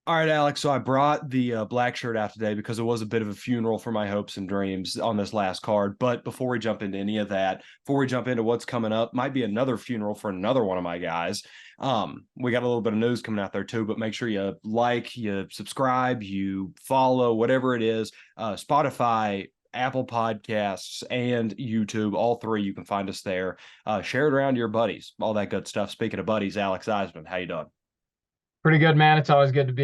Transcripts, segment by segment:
All right, Alex. So I brought the black shirt out today because it was a bit of a funeral for my hopes and dreams on this last card. But before we jump into any of that, before we jump into what's coming up, might be another funeral for another one of my guys. We got a little bit of news coming out there too, but make sure you like, you subscribe, you follow, whatever it is. Spotify, Apple Podcasts, and YouTube, all three. You can find us there. Share it around to your buddies, all that good stuff. Speaking of buddies, Alex Eisman, how you doing? Pretty good, man. It's always good to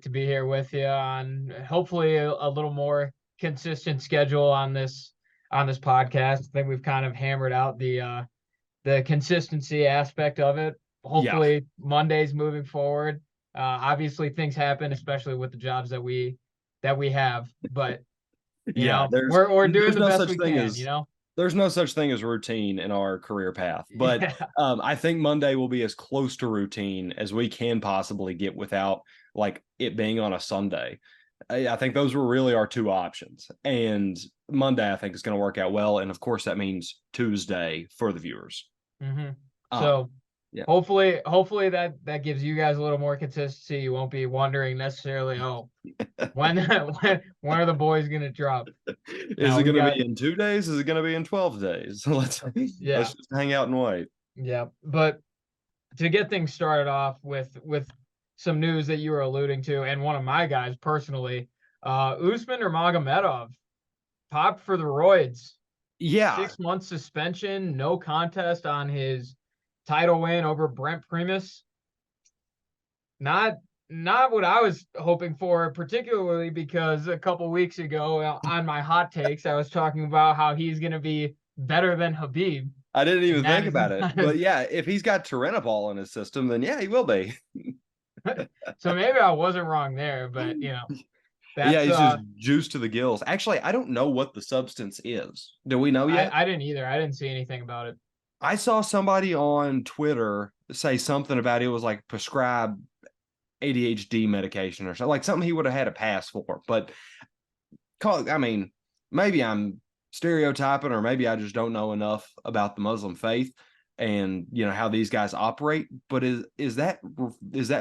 be here with you on hopefully a little more consistent schedule on this podcast. I think we've kind of hammered out the consistency aspect of it. Yeah, Hopefully Mondays moving forward. Obviously things happen, especially with the jobs that we have, but yeah. There's we're doing there's the no best such we thing can, as there's no such thing as routine in our career path. But Yeah. I think Monday will be as close to routine as we can possibly get without like it being on a Sunday. I think those were really our two options. And Monday, I think, is going to work out well. And of course, that means Tuesday for the viewers. hmm Um, So yeah. hopefully that gives you guys a little more consistency. You won't be wondering necessarily, oh, when when are the boys gonna drop? Is Now it we going to got be in 2 days? Is it going to be in 12 days? Let's yeah, just hang out and wait. yeah. But to get things started off with some news that you were alluding to, and one of my guys personally, Usman Nurmagomedov popped for the roids. Yeah, 6 month suspension, no contest on his title win over Brent Primus. Not not what I was hoping for, particularly because a couple weeks ago on my hot takes, I was talking about how he's going to be better than Habib, I didn't and even that think is about it. not But yeah, if he's got Tyranobol in his system, then yeah, he will be. so maybe I wasn't wrong there, but Yeah, that's he's just juiced to the gills. Actually, I don't know what the substance is. Do we know yet? I didn't either. I didn't see anything about it. I saw somebody on Twitter say something about it was like prescribed ADHD medication or something, like something he would have had a pass for. But I mean, maybe I'm stereotyping, or maybe I just don't know enough about the Muslim faith and how these guys operate. But is that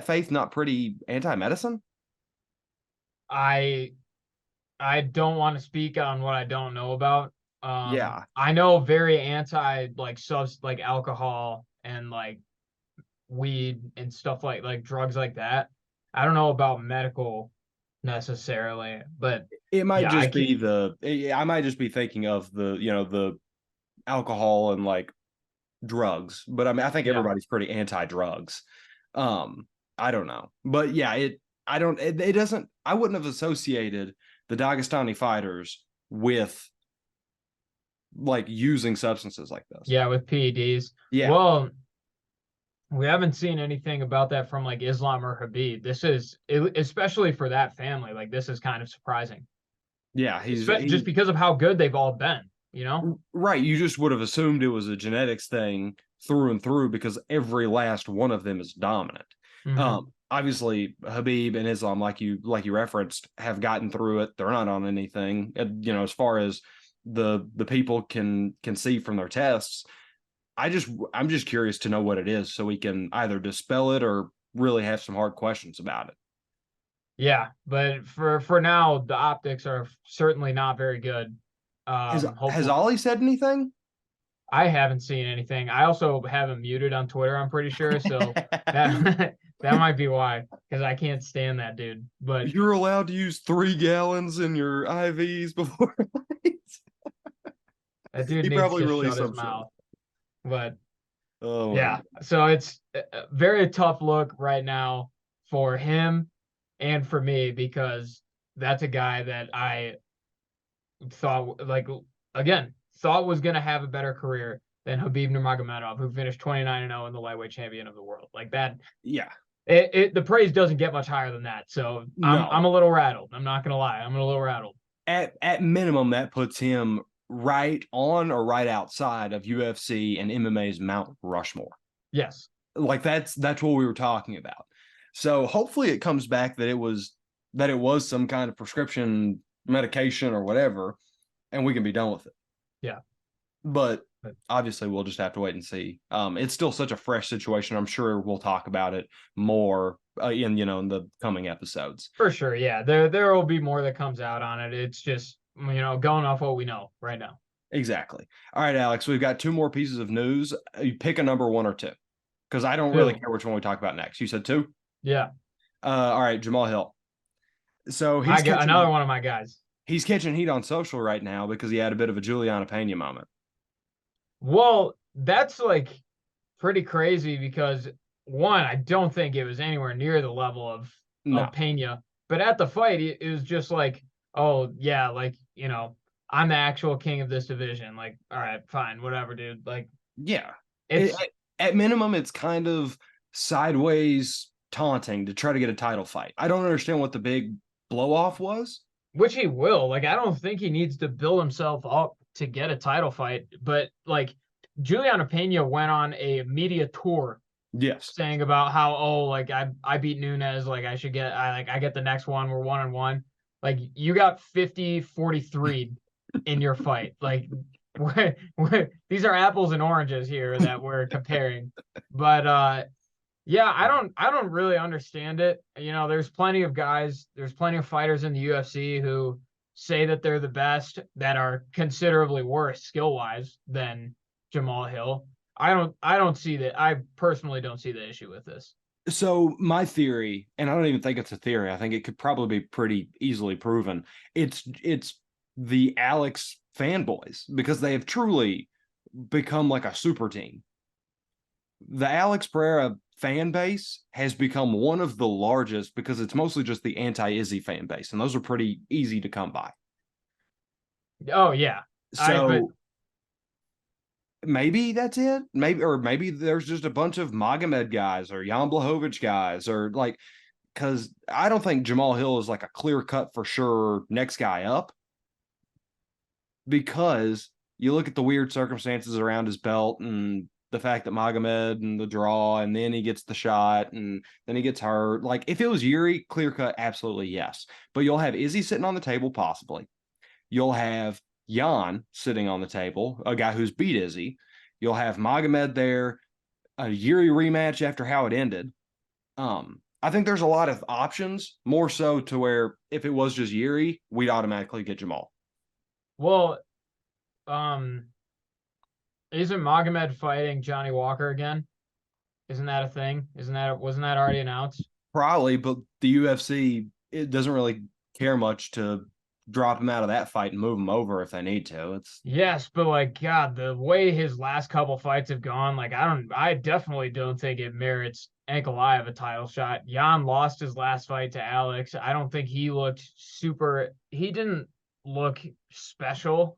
faith not pretty anti-medicine? I I don't want to speak on what I don't know about. Yeah, I know very anti like alcohol and like weed and stuff like drugs like that. I don't know about medical necessarily, but it might yeah, I just can be I might just be thinking of the alcohol and like drugs, but I mean, I think yeah. everybody's pretty anti-drugs. I don't know, but yeah, I don't, it doesn't, I wouldn't have associated the Dagestani fighters with like using substances like this. Yeah, with PEDs. Yeah, Well, we haven't seen anything about that from like Islam or Habib. This is especially for that family, like this is kind of surprising. yeah, Just because of how good they've all been, you know? right. You just would have assumed it was a genetics thing through and through because every last one of them is dominant. hmm Obviously, Habib and Islam, like you referenced, have gotten through it. They're not on anything. As far as the people can see from their tests. I'm just curious to know what it is so we can either dispel it or really have some hard questions about it. Yeah, but for now, the optics are certainly not very good. Has Hopefully, Ollie said anything? I haven't seen anything. I also have him muted on Twitter, I'm pretty sure, so that that might be why, because I can't stand that dude. But You're allowed to use 3 gallons in your IVs before. that dude He needs probably to released shut his some shit. mouth. But Oh my yeah, god. so it's a very tough look right now for him and for me because that's a guy that I thought thought was gonna have a better career than Habib Nurmagomedov, who finished 29-0 and the lightweight champion of the world. Like that, Yeah. the praise doesn't get much higher than that. So I'm No. a little rattled. I'm not gonna lie, I'm a little rattled. At minimum, that puts him right on or right outside of UFC and MMA's Mount Rushmore. Yes. Like that's what we were talking about. So hopefully it comes back that it was some kind of prescription medication or whatever, and we can be done with it. Yeah. But But obviously we'll just have to wait and see. It's still such a fresh situation. I'm sure we'll talk about it more in in the coming episodes. For sure, yeah. There will be more that comes out on it. It's just going off what we know right now. Exactly. All right, Alex, we've got two more pieces of news. You pick a number one or two, because I don't really Two. care which one we talk about next. You said two? Yeah. All right, Jamal Hill. So My guy, another one of my guys. he's catching heat on social right now because he had a bit of a Juliana Pena moment. Well, that's like pretty crazy because one, I don't think it was anywhere near the level No. of Pena. But at the fight, it was just like, oh yeah, like, I'm the actual king of this division. Like, all right, fine, whatever, dude. Like, Yeah. it's At minimum, it's kind of sideways taunting to try to get a title fight. I don't understand what the big blow off was. which he will. Like, I don't think he needs to build himself up to get a title fight. But like, Juliana Pena went on a media tour Yes. saying about how, oh, like I beat Nunes, like I get the next one, we're 1-1. Like, you got 50-43 in your fight. Like, these are apples and oranges here that we're comparing. But yeah, I don't really understand it. There's plenty of fighters in the UFC who say that they're the best, that are considerably worse skill wise than Jamal Hill. I don't see that. I personally don't see the issue with this. So my theory, and I don't even think it's a theory, I think it could probably be pretty easily proven. It's the Alex fanboys because they have truly become like a super team. The Alex Pereira fan base has become one of the largest because it's mostly just the anti-Izzy fan base, and those are pretty easy to come by. Oh yeah. But So maybe that's it. Maybe there's just a bunch of Magomed guys or Jan Blachowicz guys or like, because I don't think Jamal Hill is like a clear cut for sure next guy up, because you look at the weird circumstances around his belt and the fact that Magomed and the draw, and then he gets the shot and then he gets hurt. Like, if it was Yuri, clear cut, absolutely yes. But you'll have Izzy sitting on the table, possibly. You'll have Jan sitting on the table, a guy who's beat Izzy. You'll have Magomed there, a Yuri rematch after how it ended. I think there's a lot of options, more so to where if it was just Yuri, we'd automatically get Jamal. well, um, isn't Magomed fighting Johnny Walker again? Isn't that a thing? Wasn't that already announced? Probably, but the UFC, it doesn't really care much to drop him out of that fight and move him over if they need to. It's Yes, but like God, the way his last couple fights have gone, like I definitely don't think it merits Ankalaev a title shot. Jan lost his last fight to Alex. I don't think he didn't look special.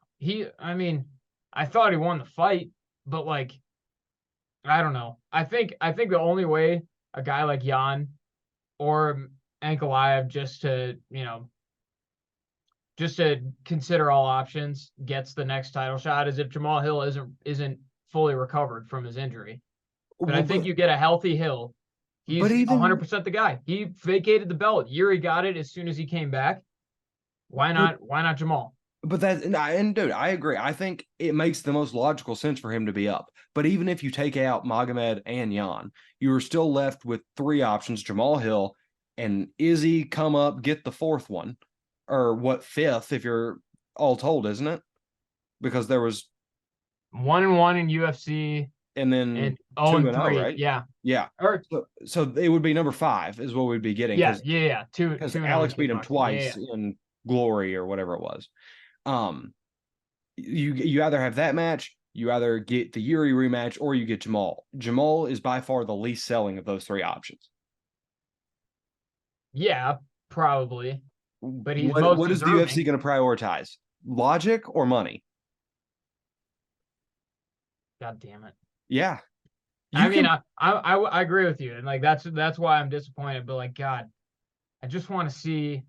I mean, I thought he won the fight, but like I don't know. I think the only way a guy like Jan or Ankalaev just to consider all options, gets the next title shot is if Jamal Hill isn't fully recovered from his injury. But I well, think you get a healthy Hill, but he's even 100% the guy. He vacated the belt. Yuri got it as soon as he came back. Why but not? Why not Jamal? but that and dude, I agree. I think it makes the most logical sense for him to be up. But even if you take out Magomed and Jan, you are still left with three options: Jamal Hill and Izzy come up, get the fourth one, or what, fifth if you're all told, isn't it? Because there was 1-1 in UFC and and then zero two and and oh, three. right? Yeah. Yeah. Or So it would be number five is what we'd be getting yeah, because yeah, yeah. Two 2-0 in Alex beat him kickboxing. Yeah, twice yeah. in Glory or whatever it was. Um, you either have that match, you either get the Yuri rematch, or you get Jamal. Jamal is by far the least selling of those three options. Yeah, probably. But he's most What is the UFC deserving. going to prioritize? Logic or money? God damn it. Yeah, I you mean, can. I agree with you, and like that's why I'm disappointed. But like, God, I just want to see.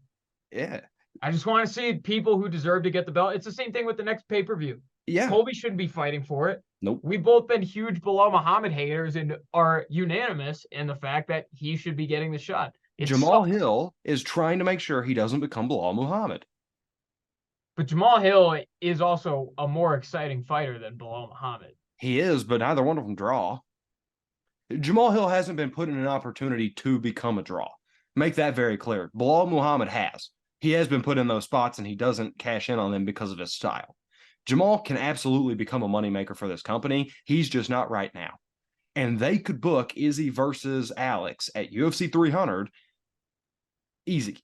Yeah, I just want to see people who deserve to get the belt. It's the same thing with the next pay per view. yeah. Colby shouldn't be fighting for it. Nope. We've both been huge Bilal Muhammad haters and are unanimous in the fact that he should be getting the shot. It Jamal sucks, Hill is trying to make sure he doesn't become Bilal Muhammad. but Jamal Hill is also a more exciting fighter than Bilal Muhammad. He is, but neither one of them draw. Jamal Hill hasn't been put in an opportunity to become a draw. Make that very clear. Bilal Muhammad has. He has been put in those spots and he doesn't cash in on them because of his style. Jamal can absolutely become a moneymaker for this company. He's just not right now. And they could book Izzy versus Alex at UFC 300 easy.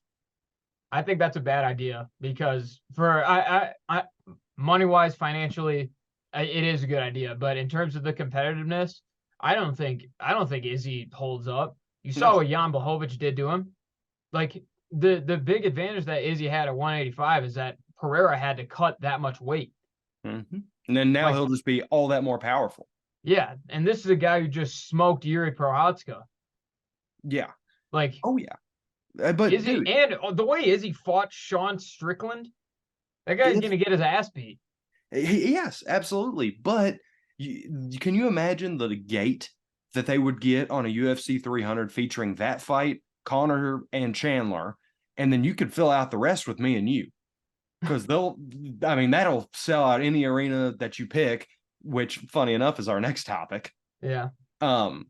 I think that's a bad idea because for I money wise, financially, it is a good idea. But in terms of the competitiveness, I don't think Izzy holds up. You saw No. what Jan Blachowicz did to him. Like the big advantage that Izzy had at 185 is that Pereira had to cut that much weight. Mm-hmm. And then now Like, he'll just be all that more powerful. yeah, and this is a guy who just smoked Yuri Prochazka. Yeah. Like Oh, yeah. But, Izzy, dude, and the way Izzy fought Sean Strickland, that guy's if gonna get his ass beat. yes, absolutely. But can you imagine the gate that they would get on a UFC 300 featuring that fight, Connor and Chandler, and then you could fill out the rest with me and you? Because I mean, that'll sell out any arena that you pick, which, funny enough, is our next topic. Yeah. Um,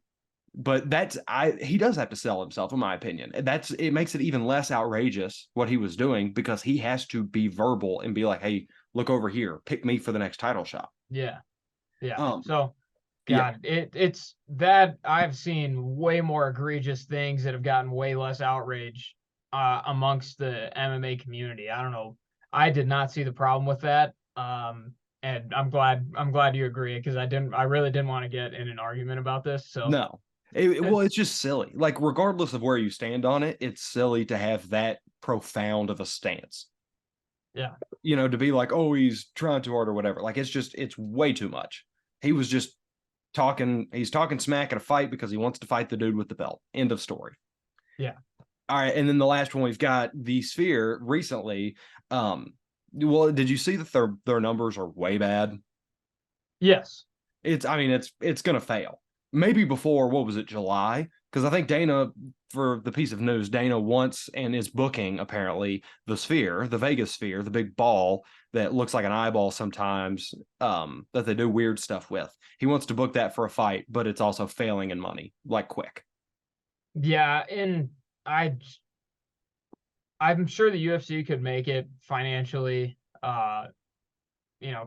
but he does have to sell himself, in my opinion. It makes it even less outrageous what he was doing because he has to be verbal and be like, hey, look over here, pick me for the next title shot. Yeah. Yeah. Um, So yeah, God, it's that I've seen way more egregious things that have gotten way less outrage amongst the MMA community. I don't know. I did not see the problem with that. And I'm glad you agree because I really didn't want to get in an argument about this. So no. it, Well, it's just silly. Like, regardless of where you stand on it, it's silly to have that profound of a stance. yeah. To be like, oh, he's trying too hard or whatever. Like, it's way too much. He was just he's talking smack at a fight because he wants to fight the dude with the belt. End of story. Yeah. All right, and then the last one we've got the Sphere recently. Well, did you see that their numbers are way bad? Yes. I mean, it's gonna fail. Maybe before what was it, July? Because I think Dana, for the piece of news, Dana wants and is booking apparently the Sphere, the Vegas Sphere, the big ball that looks like an eyeball sometimes, that they do weird stuff with. He wants to book that for a fight, but it's also failing in money, like quick. Yeah. And I'm sure the UFC could make it financially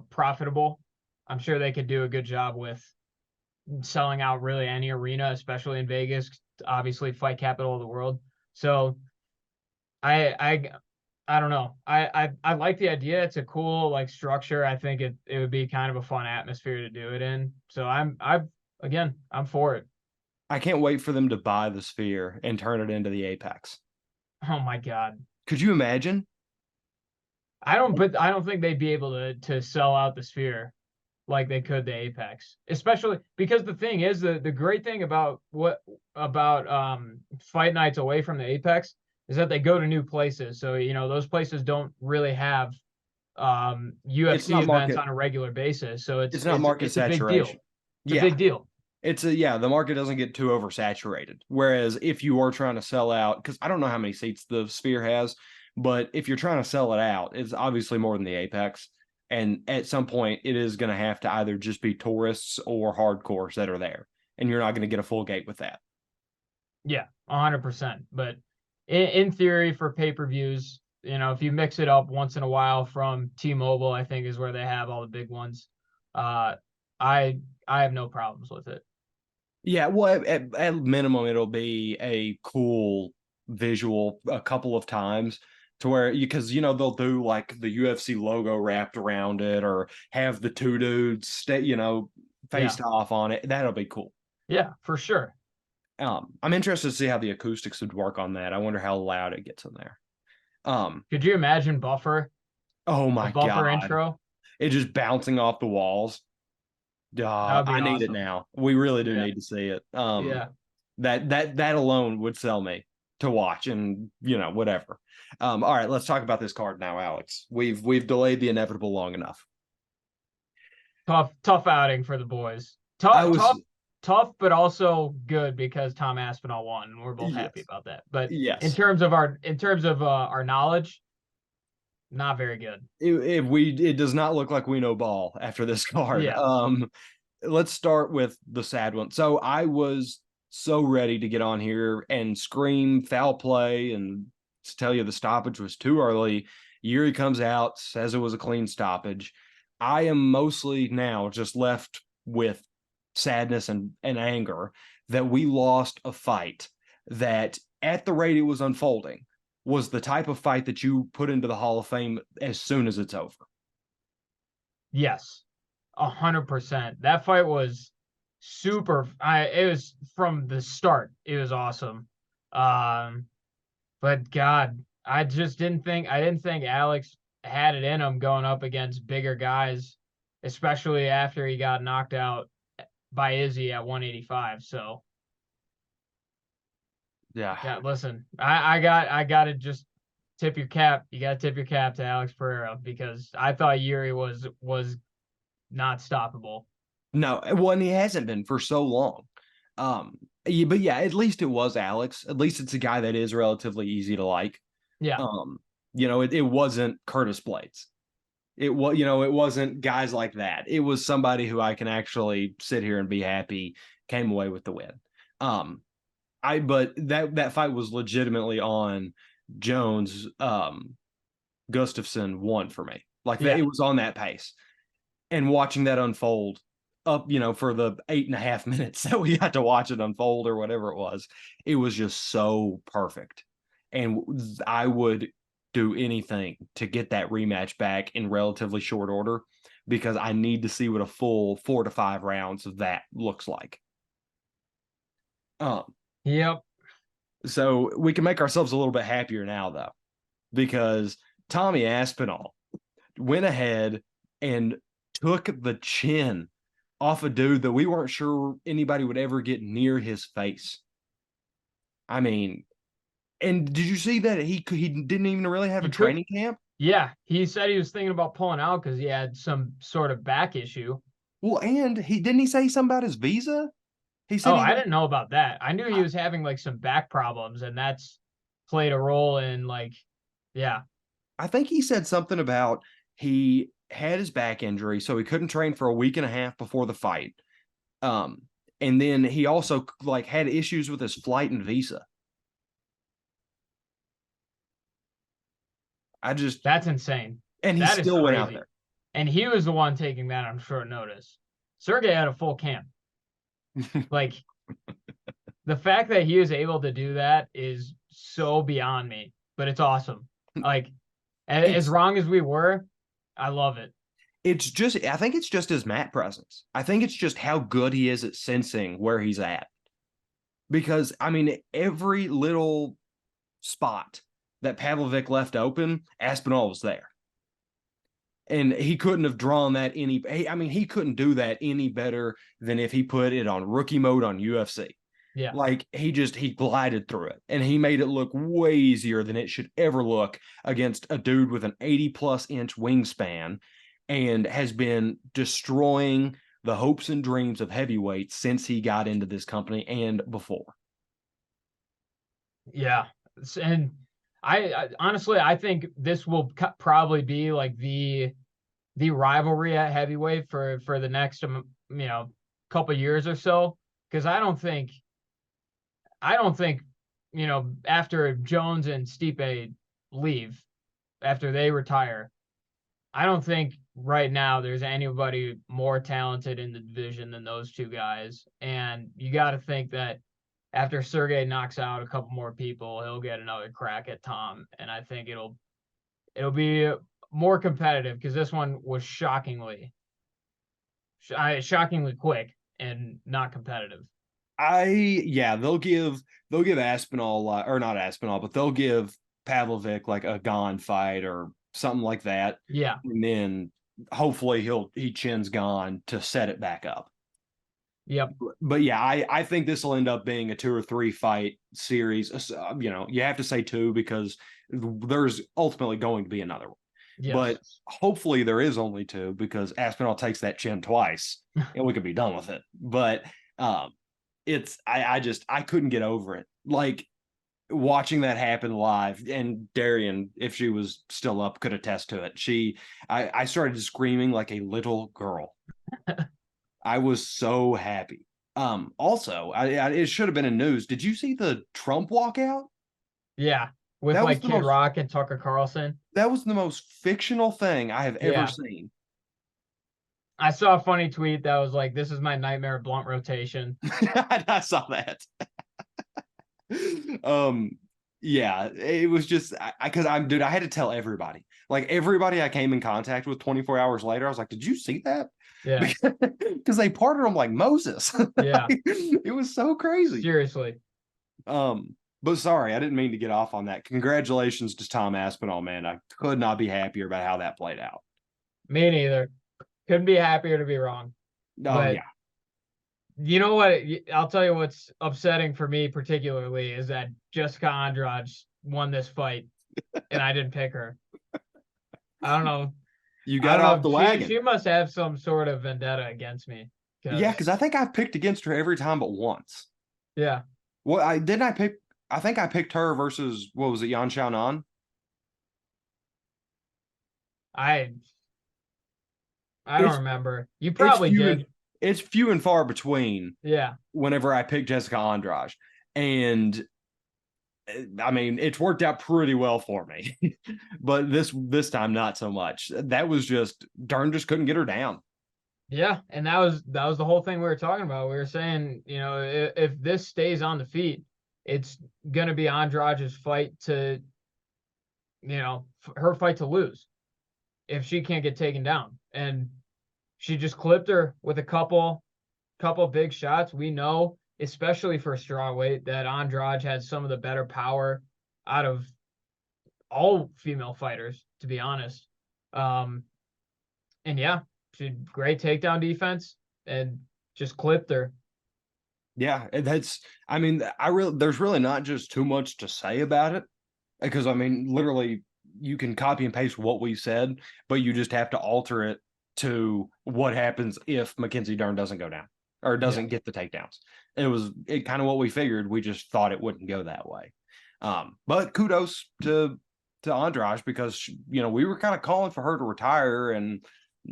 profitable. I'm sure they could do a good job with selling out really any arena, especially in Vegas, obviously fight capital of the world. So I I don't know. I like the idea. It's a cool like structure. I think it would be kind of a fun atmosphere to do it in. So I'm for it. I can't wait for them to buy the Sphere and turn it into the Apex. Oh my God. Could you imagine? But I don't think they'd be able to sell out the Sphere like they could the Apex, especially because the thing is the great thing about fight nights away from the Apex is that they go to new places. So those places don't really have It's UFC not events market. on a regular basis. So It's not market it's a big saturation. deal. It's a Yeah, big deal. the market doesn't get too oversaturated. Whereas if you are trying to sell out, because I don't know how many seats the Sphere has, but if you're trying to sell it out, it's obviously more than the Apex. And at some point, it is going to have to either just be tourists or hardcores that are there, and you're not going to get a full gate with that. Yeah, 100%. But in theory, for pay-per-views, if you mix it up once in a while from T-Mobile, I think is where they have all the big ones. Uh, I I have no problems with it. Yeah, well, at minimum, it'll be a cool visual a couple of times to where because they'll do like the UFC logo wrapped around it or have the two dudes Yeah, faced off on it. That'll be cool. yeah, for sure. I'm interested to see how the acoustics would work on that. I wonder how loud it gets in there. Um, Could you imagine Buffer, oh a my Buffer God, intro? it just bouncing off the walls. That would be I need it awesome. now. We really do Yeah, need to see it. yeah. That alone would sell me to watch and whatever. All right, let's talk about this card now, Alex. We've delayed the inevitable long enough. Tough outing for the boys. I Tough, was tough, tough, but also good because Tom Aspinall won, and we're both happy yes, about that. But in yes. terms of our knowledge, not very good. It does not look like we know ball after this card. Yeah. let's start with the sad one. So I was so ready to get on here and scream foul play and to tell you the stoppage was too early. Yuri comes out, says it was a clean stoppage. I am mostly now just left with sadness and anger that we lost a fight that at the rate it was unfolding was the type of fight that you put into the Hall of Fame as soon as it's over. Yes, 100%. That fight was super. It was from the start. It was awesome. Um, but God, I didn't think Alex had it in him going up against bigger guys, especially after he got knocked out by Izzy at 185. So, Yeah. God, listen, I got to just tip your cap. You got to tip your cap to Alex Pereira because I thought Yuri was not stoppable. No, well, and he hasn't been for so long. But yeah, at least it was Alex. At least it's a guy that is relatively easy to like. Yeah. Um, it wasn't Curtis Blades. It wasn't guys like that. It was somebody who I can actually sit here and be happy came away with the win. Um, but that fight was legitimately on Jones. Gustafson won for me. Like that, Yeah. it was on that pace. And watching that unfold up, for the 8.5 minutes that we got to watch it unfold or whatever it was just so perfect. And I would do anything to get that rematch back in relatively short order because I need to see what a full 4 to 5 rounds of that looks like. Um, Yep. so we can make ourselves a little bit happier now though, because Tommy Aspinall went ahead and took the chin off a dude that we weren't sure anybody would ever get near his face. I mean, and did you see that he didn't even really have a He could. training camp? Yeah. He said he was thinking about pulling out because he had some sort of back issue. Well, and he say something about his visa? He said Oh, he I got didn't know about that. I knew he was having like some back problems, and that's played a role in like, yeah, I think he said something about he had his back injury, so he couldn't train for a week and a half before the fight. Um, and then he also like had issues with his flight and visa. I just that's insane. and he That is still went out crazy. there. And he was the one taking that on short notice. Sergey had a full camp. Like the fact that he was able to do that is so beyond me, but it's awesome. Like as It's wrong as we were, I love it. I think it's just his mat presence. I think it's just how good he is at sensing where he's at. Because I mean, every little spot that Pavlovic left open, Aspinall was there. And he couldn't have drawn that he couldn't do that any better than if he put it on rookie mode on UFC. Yeah. Like he glided through it and he made it look way easier than it should ever look against a dude with an 80+ inch wingspan and has been destroying the hopes and dreams of heavyweights since he got into this company and before. Yeah. And I honestly I think this will probably be like the rivalry at heavyweight for the next couple years or so because I don't think after Jones and Stipe leave after they retire, I don't think right now there's anybody more talented in the division than those two guys. And you got to think that after Sergey knocks out a couple more people, he'll get another crack at Tom. And I think it'll be more competitive because this one was shockingly quick and not competitive. They'll give Aspinall or not Aspinall, but they'll give Pavlovic like a Gon fight or something like that, Yeah. and then hopefully he chins Gon to set it back up. Yep. But yeah, I think this will end up being a 2 or 3 fight series. You have to say two because there's ultimately going to be another one. Yes. But hopefully there is only two because Aspinall takes that chin twice and we could be done with it. But I couldn't get over it. Like watching that happen live, and Darian, if she was still up, could attest to it. I started screaming like a little girl. I was so happy. Also, it should have been in news. Did you see the Trump walkout? Yeah, with That was like the Kid most Rock and Tucker Carlson. that was the most fictional thing I have ever Yeah, seen. I saw a funny tweet that was like, "This is my nightmare blunt rotation." I saw that. um yeah, it was just because I'm dude, I had to tell everybody. Like everybody I came in contact with 24 hours later, I was like, did you see that? Yeah, Because they parted them like Moses. yeah, It was so crazy. seriously. But sorry, I didn't mean to get off on that. Congratulations to Tom Aspinall, man. I could not be happier about how that played out. Me neither. Couldn't be happier to be wrong. Oh But yeah. you know what? I'll tell you what's upsetting for me particularly is that Jessica Andrade won this fight, and I didn't pick her. I don't know. You I got don't off know. the She wagon. must have some sort of vendetta against me. Yeah, Because because I think I've picked against her every time but once. yeah, Well, I didn't I pick I think I picked her versus what was it, Yan Xiaonan? I I don't It's remember. You it's probably few did. and it's few and far between Yeah. whenever I pick Jessica Andrade. And I mean, it's worked out pretty well for me. But this time not so much. That was just Dern just couldn't get her down. Yeah, and that was the whole thing we were talking about. We were saying, if this stays on the feet, it's gonna be Andrade's fight to, her fight to lose if she can't get taken down. And she just clipped her with a couple big shots. We know, especially for strawweight, that Andrade had some of the better power out of all female fighters, to be honest. Um, and yeah, she had great takedown defense and just clipped her. Yeah, that's I mean, there's really not just too much to say about it because I mean, literally you can copy and paste what we said, but you just have to alter it to what happens if Mackenzie Dern doesn't go down or Yeah. doesn't get the takedowns. It kind of what we figured. We just thought it wouldn't go that way. But kudos to Andrade because we were kind of calling for her to retire and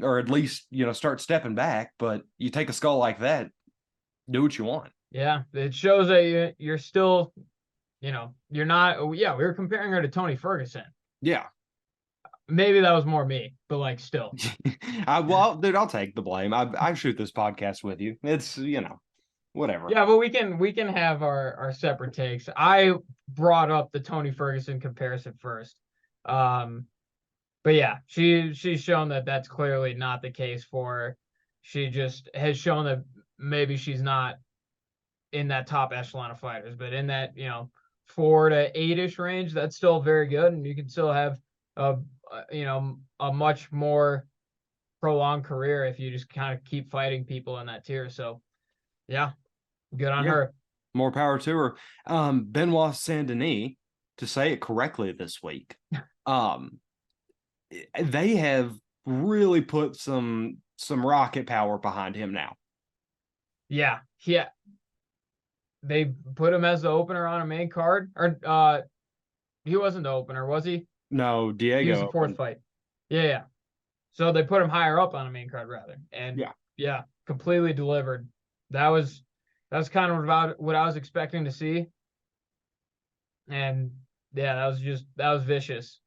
or at least start stepping back. But you take a skull like that, do what you want. Yeah. It shows that you're still, you're not. Oh, yeah, we were comparing her to Tony Ferguson. Yeah. Maybe that was more me, but like still. Well, dude, I'll take the blame. I shoot this podcast with you. It's whatever. Yeah, but we can have our separate takes. I brought up the Tony Ferguson comparison first. Um, but yeah, she's shown that that's clearly not the case for her. She just has shown that maybe she's not in that top echelon of fighters, but in that 4 to 8-ish range, that's still very good, and you can still have a much more prolonged career if you just kind of keep fighting people in that tier. So yeah, good on Yeah, her. more power to her. Benoit Saint Denis, to say it correctly this week, um, they have really put some rocket power behind him now. Yeah, yeah. They put him as the opener on a main card, or he wasn't the opener, was he? No, He was the Diego fourth opened. fight. Yeah, yeah. So they put him higher up on a main card rather, and Yeah, yeah, completely delivered. That was kind of about what I was expecting to see, and yeah, that was vicious,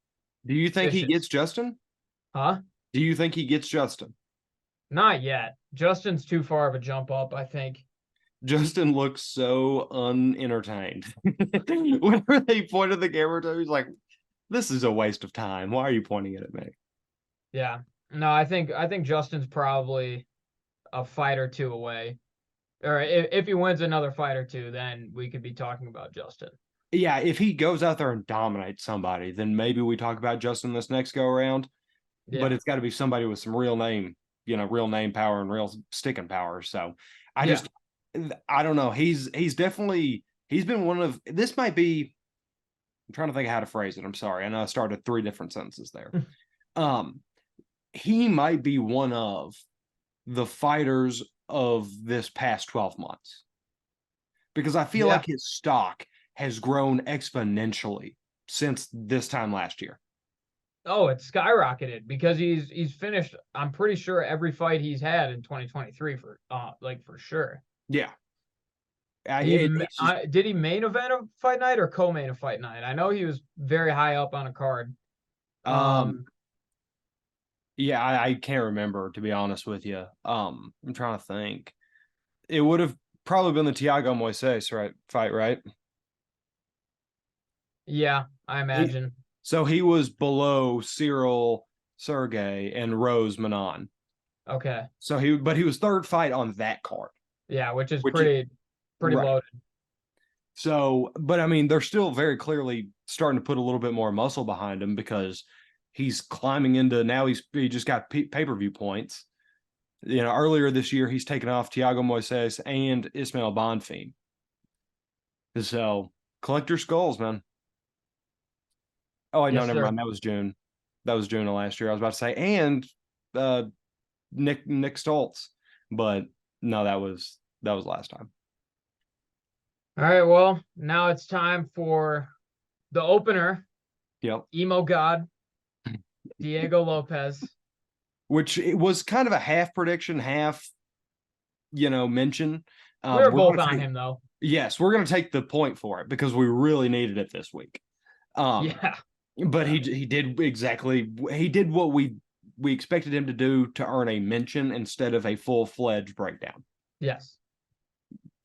do you think he gets vicious. Justin? Huh? Do you think he gets Justin? Not yet. Justin's too far of a jump up, I think. Justin looks so unentertained. Whenever they pointed the camera to him, he's like, "This is a waste of time. Why are you pointing it at me?" Yeah. No, I think Justin's probably a fight or two away. Or if he wins another fight or two, then we could be talking about Justin. Yeah, if he goes out there and dominates somebody, then maybe we talk about Justin this next go around. But Yeah. it's got to be somebody with some real name power and real sticking power. So I Yeah. just, I don't know. He's definitely he's been one of this might be. I'm trying to think of how to phrase it. I'm sorry. I know I started 3 different sentences there. Um, he might be one of the fighters of this past 12 months because I feel Yeah. like his stock has grown exponentially since this time last year. Oh, it's skyrocketed because he's finished, I'm pretty sure, every fight he's had in 2023 for like for sure. Yeah. It's just Did he main event a fight night or co-main a fight night? I know he was very high up on a card. um Um, yeah, I can't remember, to be honest with you. I'm trying to think. It would have probably been the Tiago Moises right fight, right? yeah, I He imagine. so he was below Cyril Sergey and Rose Manon. Okay. So he was third fight on that card, Yeah, which is which is pretty right. loaded. So, but I mean, they're still very clearly starting to put a little bit more muscle behind him because he's climbing into now. He just got pay-per-view points. Earlier this year he's taken off Tiago Moises and Ismail Bonfim. So collector skulls, man. Oh, no, Yes, never sir. mind. That was June. That was June of last year. I was about to say, and uh, Nick Stoltz, but no, that was last time. All right, well, now it's time for the opener, Yep. Emo God, Diego Lopez. Which it was kind of a half prediction, half mention. We were We're both going to on take him though. Yes, we're going to take the point for it because we really needed it this week. Um, Yeah. but he did what we expected him to do to earn a mention instead of a full-fledged breakdown. Yes.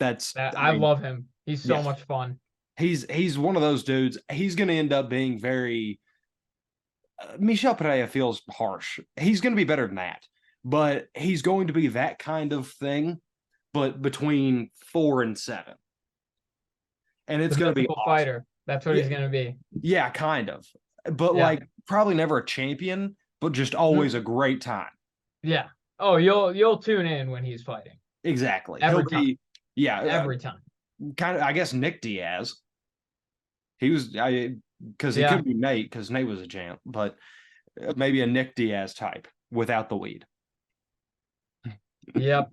I I mean, love him. He's so yes, much fun. he's one of those dudes. He's going to end up being very Michel Pereira feels harsh. He's going to be better than that, but he's going to be that kind of thing, but between 4 and 7, and The it's going to be mythical awesome. fighter. That's what Yeah, he's gonna be. yeah, kind of, but Yeah. like probably never a champion, but just Mm, always a great time. yeah. Oh, you'll tune in when he's fighting. Exactly. He'll Every time. be, yeah, Every time. kind of. I guess Nick Diaz. He was, because he Yeah. could be Nate because Nate was a champ, but maybe a Nick Diaz type without the weed. Yep.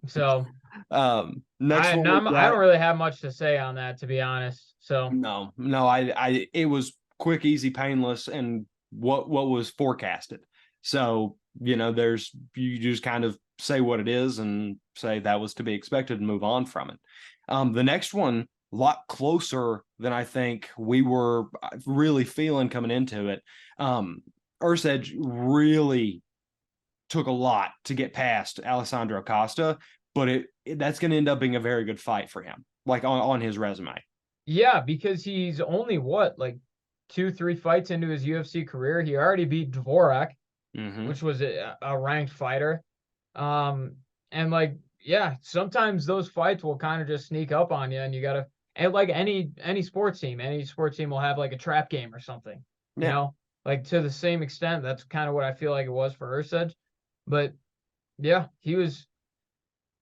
So Next one we've I got. don't really have much to say on that, to be honest. So No, it was quick, easy, painless, and what was forecasted. So, there's you just kind of say what it is and say that was to be expected and move on from it. The next one, a lot closer than I think we were really feeling coming into it. Ersedge really took a lot to get past Alessandro Costa, but that's going to end up being a very good fight for him, like on his resume. yeah, because he's only what, like 2, 3 fights into his UFC career. He already beat Dvorak, Mm-hmm. which was a ranked fighter. Um, and like, yeah, sometimes those fights will kind of just sneak up on you, and you gotta, and like any sports team will have like a trap game or something, you Yeah. know, like to the same extent. That's kind of what I feel like it was for Ersedge. But yeah, he was.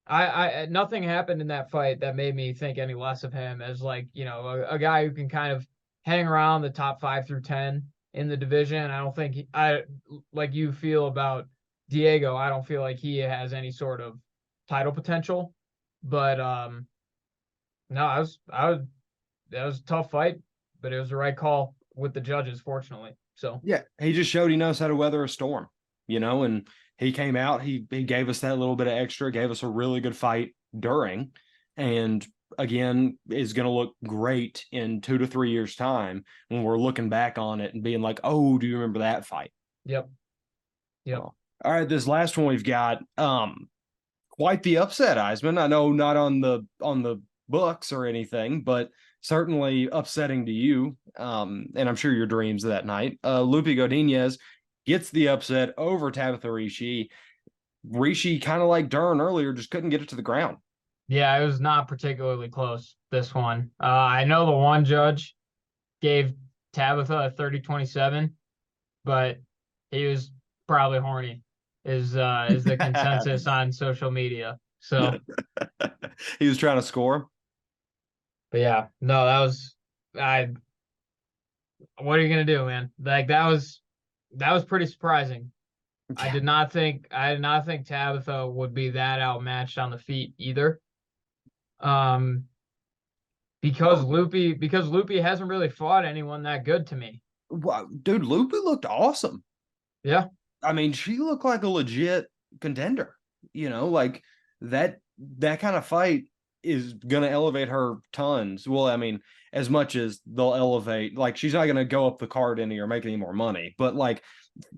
I nothing happened in that fight that made me think any less of him as like a guy who can kind of hang around the top 5 through 10 in the division. I don't think I like you feel about Diego. I don't feel like he has any sort of title potential. But no, I was that was a tough fight, but it was the right call with the judges, fortunately. So Yeah. He just showed he knows how to weather a storm, and he came out, he gave us that little bit of extra, gave us a really good fight during, and again is going to look great in 2 to 3 years time when we're looking back on it and being like, oh, do you remember that fight? yep, yep. Well, all right, this last one we've got, quite the upset, Eisman. I know not on the books or anything, but certainly upsetting to you. And I'm sure your dreams that night. Lupe Godinez gets the upset over Tabitha Ricci. Ricci, kind of like Dern earlier, just couldn't get it to the ground. Yeah, it was not particularly close, this one. I know the one judge gave Tabitha a 30-27, but he was probably horny, is the consensus on social media. So, He was trying to score. but yeah, no, that was I what are you gonna do, man? Like that was pretty surprising. Yeah. I did not think Tabitha would be that outmatched on the feet either. Um, Oh, because Lupe hasn't really fought anyone that good to me. Wow, dude, Lupi looked awesome. Yeah, I mean, she looked like a legit contender. Like that kind of fight is gonna elevate her tons. Well, I mean, as much as they'll elevate, like she's not gonna go up the card any or make any more money, but like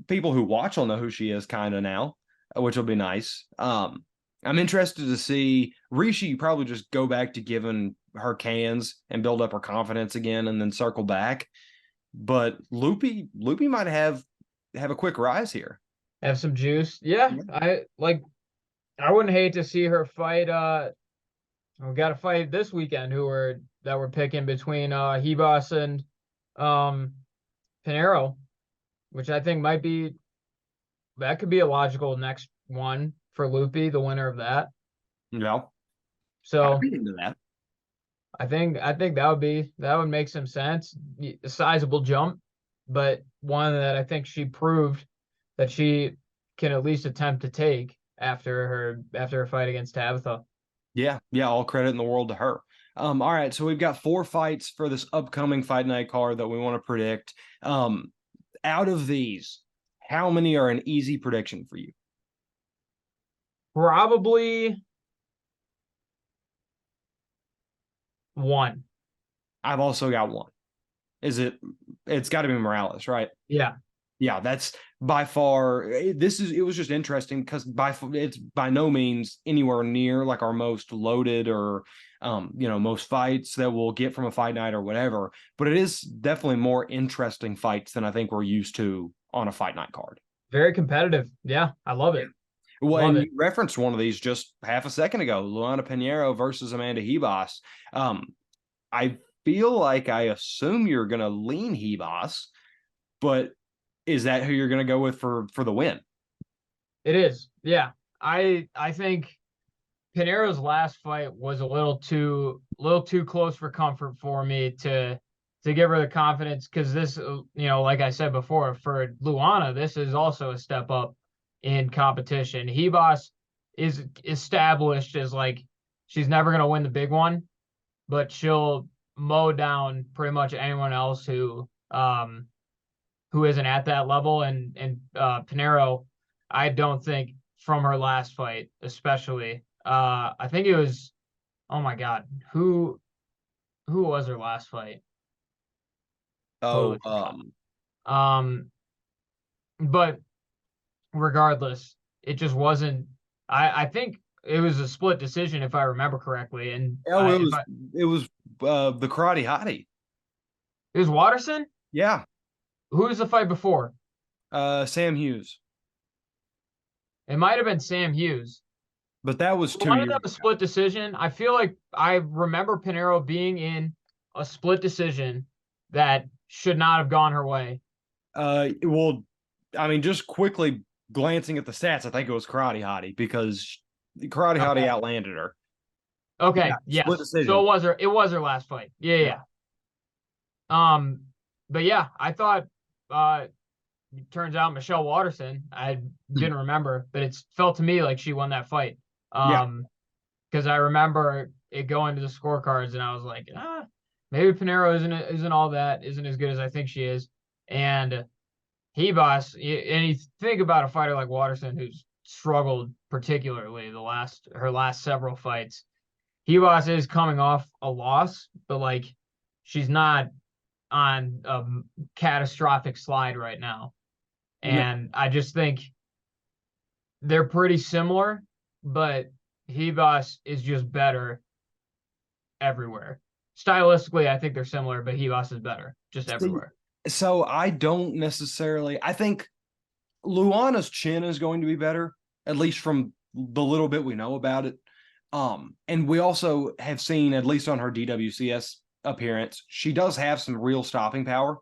people who watch will know who she is kind of now, which will be nice. I'm interested to see Rishi probably just go back to giving her cans and build up her confidence again and then circle back. But Lupi might have a quick rise here. have some juice. Yeah, Yeah. I wouldn't hate to see her fight. We got a fight this weekend that we're picking between Hebos and um Pinero, which I think that could be a logical next one for Lupi, the winner of that. No, I'd So be into that. I think that would make some sense. A sizable jump, but one that I think she proved that she can at least attempt to take after her fight against Tabitha. Yeah, yeah, all credit in the world to her. All right, so we've got 4 fights for this upcoming fight night card that we want to predict. Out of these, how many are an easy prediction for you? Probably one. I've also got one. Is it? It's got to be Morales, right? Yeah, Yeah, that's by far. It was just interesting because it's by no means anywhere near like our most loaded or most fights that we'll get from a fight night or whatever. But it is definitely more interesting fights than I think we're used to on a fight night card. very competitive. Yeah, I love it. Well, Love and it. you referenced one of these just half a second ago, Luana Pinheiro versus Amanda Hebos. I feel like I assume you're going to lean Hebos, but is that who you're going to go with for the win? It is. Yeah. I think Pinero's last fight was a little too close for comfort for me to give her the confidence because this, like I said before, for Luana, this is also a step up in competition. Hebos is established as like she's never gonna win the big one, but she'll mow down pretty much anyone else who isn't at that level. And Pinero, I don't think from her last fight, especially, I think it was, oh my God, who was her last fight? Oh, Totally forgot. Um, but regardless, it just wasn't. I think it was a split decision if I remember correctly, and oh, I it if was I it was the Karate Hottie. it was Watterson. Yeah, Who was the fight before? Sam Hughes. It might have been Sam Hughes. But that was The two one of years them a ago. split decision. I feel like I remember Pinero being in a split decision that should not have gone her way. Well, I mean, just quickly glancing at the stats, I think it was Karate Hottie because Karate Hottie Okay. outlanded her. Yeah, Okay. split Yes. So decision. it was her last fight. Yeah. Yeah. Yeah. But yeah, I thought uh turns out Michelle Watterson, I didn't remember, but it felt to me like she won that fight. Yeah. Because I remember it going to the scorecards and I was like, maybe Pinero isn't all that, isn't as good as I think she is. And and you think about a fighter like Watterson who's struggled particularly her last several fights. Hebos is coming off a loss, but like she's not on a catastrophic slide right now. No. And I just think they're pretty similar, but Hebos is just better everywhere. Stylistically, I think they're similar, but Hebos is better just See, everywhere. so I don't necessarily. I think Luana's chin is going to be better, at least from the little bit we know about it. And we also have seen, at least on her DWCS appearance, she does have some real stopping power.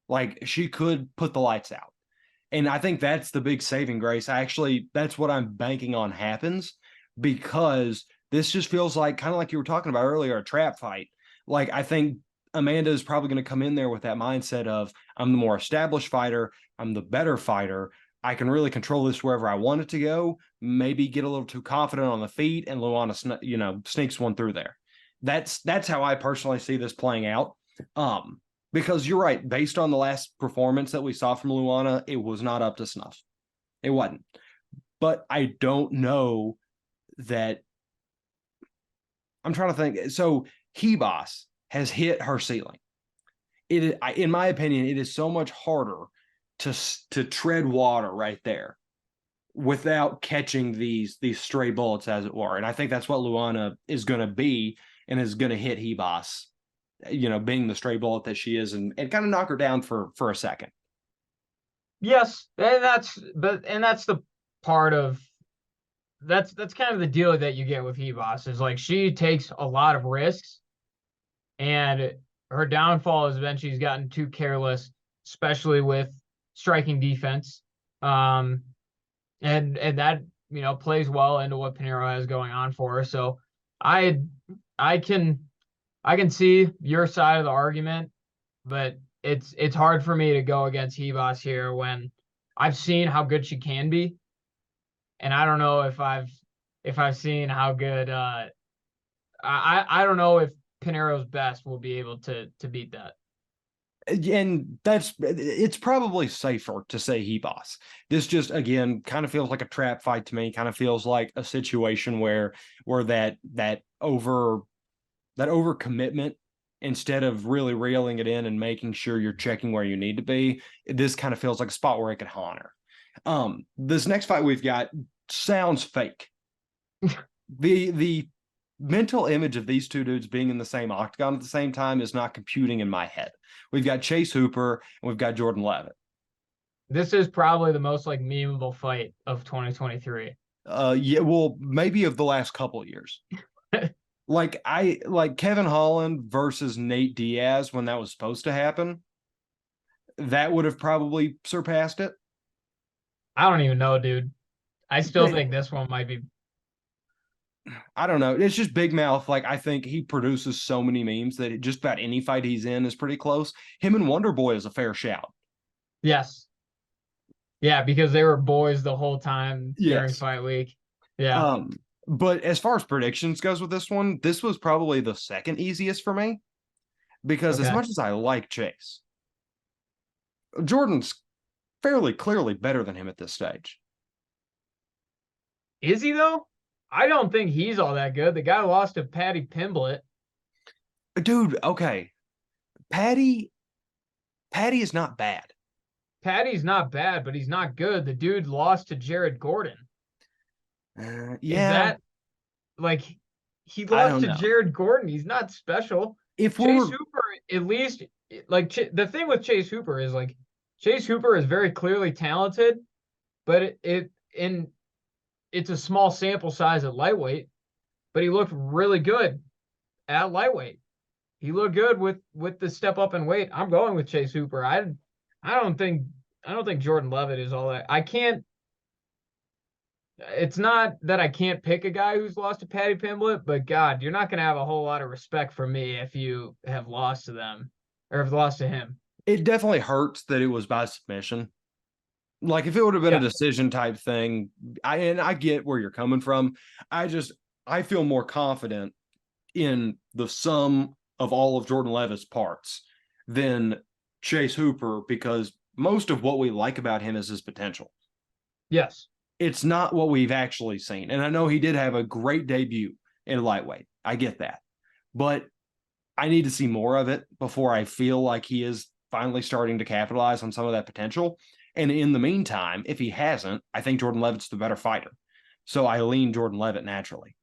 Like she could put the lights out. And I think that's the big saving grace. That's what I'm banking on happens because this just feels like kind of like you were talking about earlier, a trap fight. Like I think Amanda is probably going to come in there with that mindset of I'm the more established fighter, I'm the better fighter. I can really control this wherever I want it to go. Maybe get a little too confident on the feet, and Luana, sneaks one through there. That's how I personally see this playing out. Because you're right, based on the last performance that we saw from Luana, it was not up to snuff. It wasn't. But I don't know that. I'm trying to think. So Hebos has hit her ceiling. In my opinion, it is so much harder to tread water right there without catching these stray bullets, as it were. And I think that's what Luana is going to be, and is going to hit Hebos, being the stray bullet that she is, and kind of knock her down for a second. Yes, and that's the part of that's kind of the deal that you get with Hebos is like she takes a lot of risks, and her downfall has been she's gotten too careless, especially with striking defense. Um, and that plays well into what Pereira has going on for her. So I I can I can see your side of the argument, but it's hard for me to go against Hebos here when I've seen how good she can be, and I don't know if I've seen how good I don't know if Pinero's best will be able to beat that. And it's probably safer to say Hebos. This just again kind of feels like a trap fight to me. Kind of feels like a situation where that over commitment, instead of really reeling it in and making sure you're checking where you need to be, this kind of feels like a spot where it could haunt her. This next fight we've got sounds fake. The mental image of these two dudes being in the same octagon at the same time is not computing in my head. We've got Chase Hooper and we've got Jordan Levitt. This is probably the most like memeable fight of 2023. Yeah, well, maybe of the last couple of years. Like Kevin Holland versus Nate Diaz when that was supposed to happen. That would have probably surpassed it. I don't even know, dude. I still think this one might be. I don't know. It's just Big Mouth. Like, I think he produces so many memes that just about any fight he's in is pretty close. Him and Wonder Boy is a fair shout. Yes. Yeah, because they were boys the whole time during Yes. fight week. Yeah. But as far as predictions goes with this one, this was probably the second easiest for me, because as Okay. much as I like Chase, Jordan's fairly clearly better than him at this stage. Is he though? I don't think he's all that good. The guy lost to Patty Pimblett. Dude, okay. Patty is not bad. Patty's not bad, but he's not good. The dude lost to Jared Gordon. Is Yeah, that like he I lost don't to know. Jared Gordon? He's not special. If Chase we're Hooper, at least, like the thing with Chase Hooper is like Chase Hooper is very clearly talented, but it's a small sample size at lightweight. But he looked really good at lightweight. He looked good with the step up in weight. I'm going with Chase Hooper. I don't think I don't think Jordan Levitt is all that. I can't. It's not that I can't pick a guy who's lost to Patty Pimblett, but God, you're not going to have a whole lot of respect for me if you have lost to them or have lost to him. It definitely hurts that it was by submission. Like, if it would have been a Yeah. decision type thing, I get where you're coming from. I feel more confident in the sum of all of Jordan Levitt's parts than Chase Hooper, because most of what we like about him is his potential. Yes. It's not what we've actually seen. And I know he did have a great debut in lightweight. I get that. But I need to see more of it before I feel like he is finally starting to capitalize on some of that potential. And in the meantime, if he hasn't, I think Jordan Levitt's the better fighter. So I lean Jordan Levitt naturally.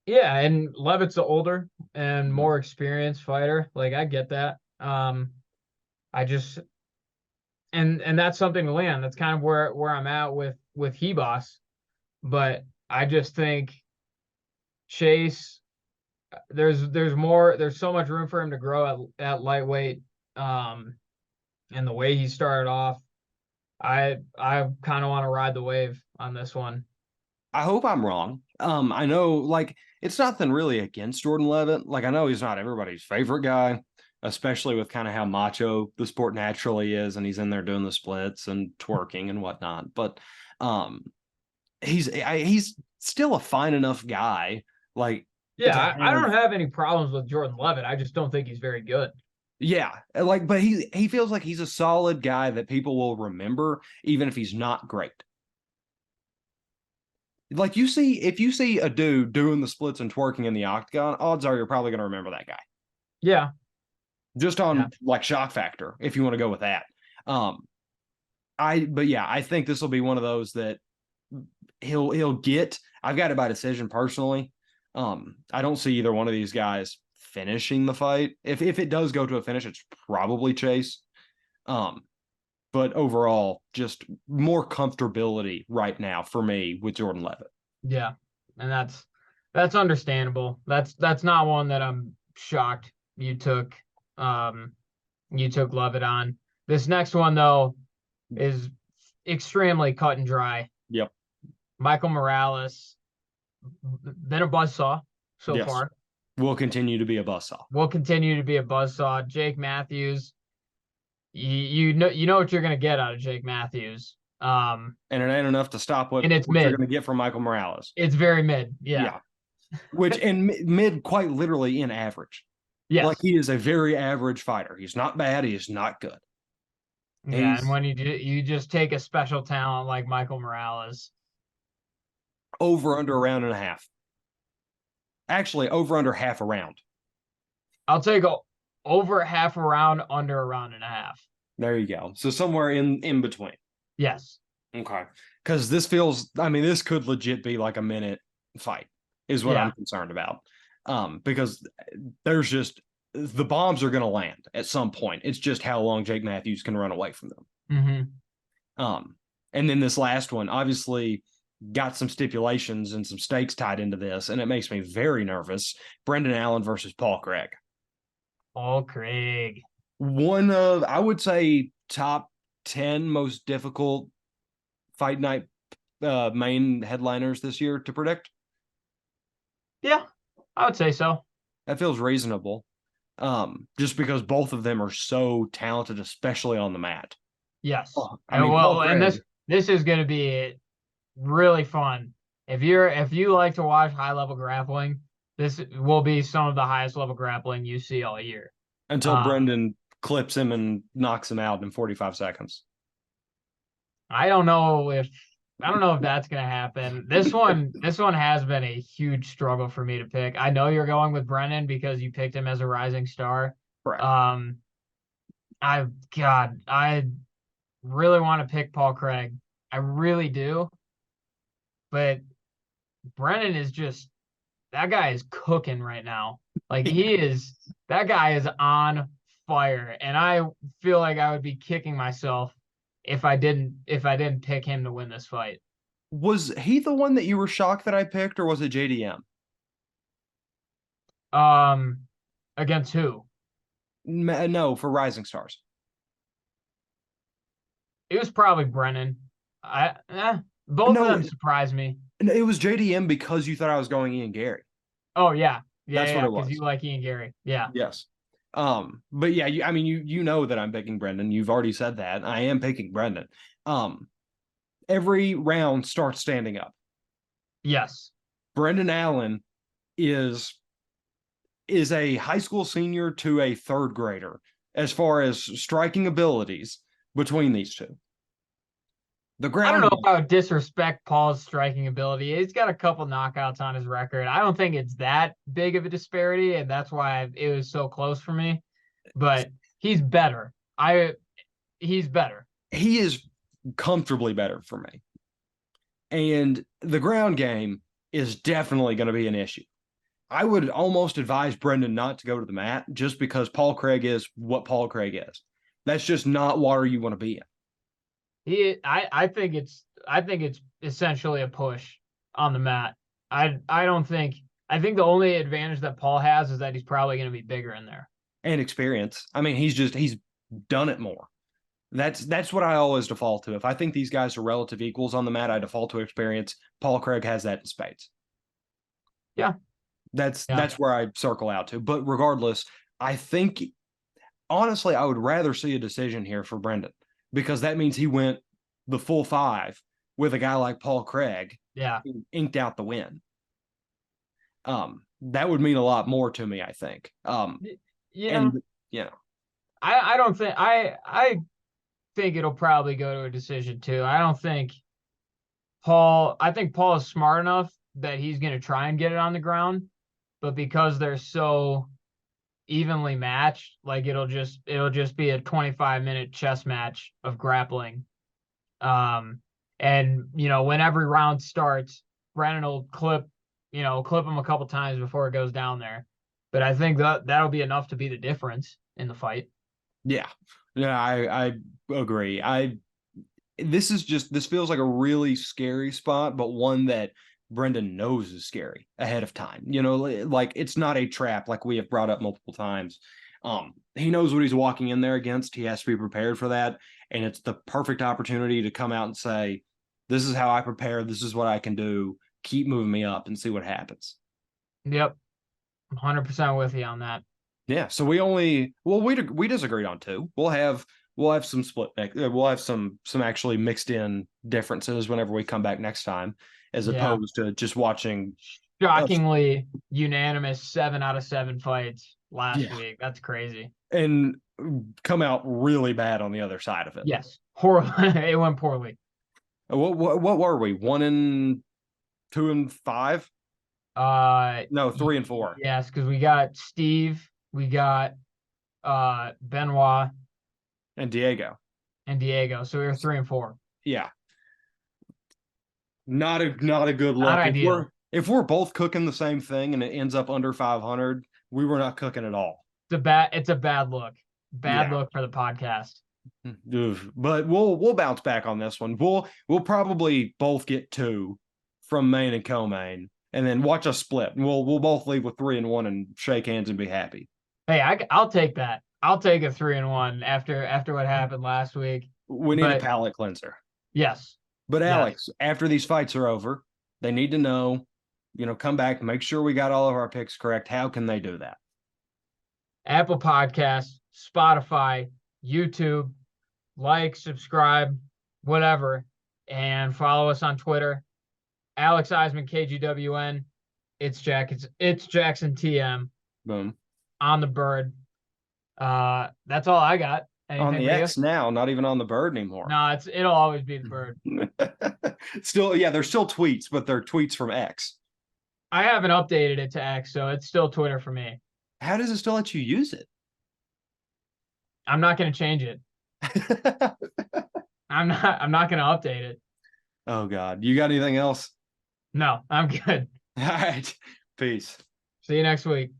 Yeah, and Levitt's the older and more experienced fighter. Like I get that. I just and that's something to land. That's kind of where I'm at with Hebos. But I just think Chase, there's so much room for him to grow at lightweight. And the way he started off, I kind of want to ride the wave on this one. I hope I'm wrong. I know, like, it's nothing really against Jordan Levitt. Like, I know he's not everybody's favorite guy, especially with kind of how macho the sport naturally is, and he's in there doing the splits and twerking and whatnot. But he's still a fine enough guy. Like, Yeah, to I have don't have any problems with Jordan Levitt. I just don't think he's very good. Yeah, like, but he feels like he's a solid guy that people will remember, even if he's not great. Like if you see a dude doing the splits and twerking in the octagon, odds are you're probably going to remember that guy. Yeah. Just Yeah. on like shock factor, if you want to go with that. Um, but yeah, I think this will be one of those that he'll get. I've got it by decision personally. I don't see either one of these guys finishing the fight. If it does go to a finish, it's probably Chase. Um, but overall, just more comfortability right now for me with Jordan Levitt. Yeah. And that's understandable. That's not one that I'm shocked um you took Lovett on. This next one though is extremely cut and dry. Yep. Michael Morales, been a buzzsaw so Yes. far. Will continue to be a buzzsaw. Will continue to be a buzzsaw. Jake Matthews, you know what you're gonna get out of Jake Matthews. And it ain't enough to stop And it's what you're mid. going to get from Michael Morales. It's very mid. Yeah. Yeah. Which, and mid quite literally in average. Like, Yes. he is a very average fighter. He's not bad. He is not good. Yeah. And He's when you just take a special talent like Michael Morales, over under a round and a half. Actually, over under half a round. I'll take over half a round, under a round and a half. There you go. So somewhere in between. Yes. Okay. Because this feels, I mean, this could legit be like a minute fight, is what I'm concerned about. Because there's just the bombs are going to land at some point. It's just how long Jake Matthews can run away from them. And then this last one, obviously, got some stipulations and some stakes tied into this, and it makes me very nervous. Brendan Allen versus Paul Craig. Paul Craig. One of, I would say, top 10 most difficult fight night main headliners this year to predict. Yeah, I would say so. That feels reasonable. Just because both of them are so talented, especially on the mat. Yes. I mean, well, and this is going to be really fun. If you like to watch high level grappling, this will be some of the highest level grappling you see all year. Until Brendan clips him and knocks him out in 45 seconds. I don't know if that's gonna happen. This one has been a huge struggle for me to pick. I know you're going with Brennan because you picked him as a rising star. Correct. I really want to pick Paul Craig. I really do. But Brennan is just, that guy is cooking right now. Like that guy is on fire. And I feel like I would be kicking myself if I didn't pick him to win this fight. Was he the one that you were shocked that I picked, or was it JDM? Against who? No, for Rising Stars. It was probably Brennan. Both of them surprised me. It was JDM because you thought I was going Ian Gary. Oh yeah, that's what it was. Because you like Ian Gary. Yeah. Yes. But yeah, you know that I'm picking Brendan. You've already said that. I am picking Brendan. Every round starts standing up. Yes. Brendan Allen is a high school senior to a third grader as far as striking abilities between these two. I don't know if I would disrespect Paul's striking ability. He's got a couple knockouts on his record. I don't think it's that big of a disparity, and that's why it was so close for me. But he's better. He's better. He is comfortably better for me. And the ground game is definitely going to be an issue. I would almost advise Brendan not to go to the mat just because Paul Craig is what Paul Craig is. That's just not water you want to be in. I think it's essentially a push on the mat. I think the only advantage that Paul has is that he's probably going to be bigger in there. And experience. I mean, he's done it more. That's what I always default to. If I think these guys are relative equals on the mat, I default to experience. Paul Craig has that in spades. Yeah. That's where I circle out to. But regardless, I think honestly, I would rather see a decision here for Brendan, because that means he went the full 5 with a guy like Paul Craig. Yeah. Who inked out the win. That would mean a lot more to me, I think. I don't think I think it'll probably go to a decision too. I don't think Paul. I think Paul is smart enough that he's going to try and get it on the ground, but because they're so evenly matched, like it'll just be a 25-minute chess match of grappling. Um, and when every round starts, Brennan will clip him a couple times before it goes down there. But I think that'll be enough to be the difference in the fight. Yeah. Yeah, I agree. This feels like a really scary spot, but one that Brendan knows is scary ahead of time. Like it's not a trap like we have brought up multiple times. He knows what he's walking in there against. He has to be prepared for that. And it's the perfect opportunity to come out and say, this is how I prepare. This is what I can do. Keep moving me up and see what happens. Yep, 100% with you on that. Yeah. So we disagreed on two. We'll have some we'll have some actually mixed in differences whenever we come back next time, as Yeah, opposed to just watching us. shockingly unanimous 7 out of 7 fights last Yeah, week. That's crazy. and come out really bad on the other side of it. Yes, horrible. It went poorly. What were we? 1-2-5? Uh, No, 3-4. yes, because we got Steve, we got Benoit And Diego. and Diego, so we were 3-4. Yeah, not a good Not look. If ideal. we're both cooking the same thing and it ends up under 500, we were not cooking at all. It's a bad look. Bad Yeah. look for the podcast. But we'll bounce back on this one. We'll probably both get 2 from main and co-main, and then watch us split. And we'll both leave with 3-1 and shake hands and be happy. Hey, I'll take that. I'll take a 3-1 after what happened last week. We need a But palate cleanser. yes, But yes. Alex, after these fights are over, they need to know, come back, make sure we got all of our picks correct. How can they do that? Apple Podcasts, Spotify, YouTube, like, subscribe, whatever, and follow us on Twitter. Alex Eisman, KGWN. It's Jackson TM Boom. on the bird. That's all I got. On Anything the for you? X now, not even on the bird anymore. No, it'll always be the bird. Still, yeah, they're still tweets, but they're tweets from X. I haven't updated it to X, so it's still Twitter for me. How does it still let you use it? I'm not going to change it. I'm not going to update it. Oh God. You got anything else? No, I'm good. All right. Peace. See you next week.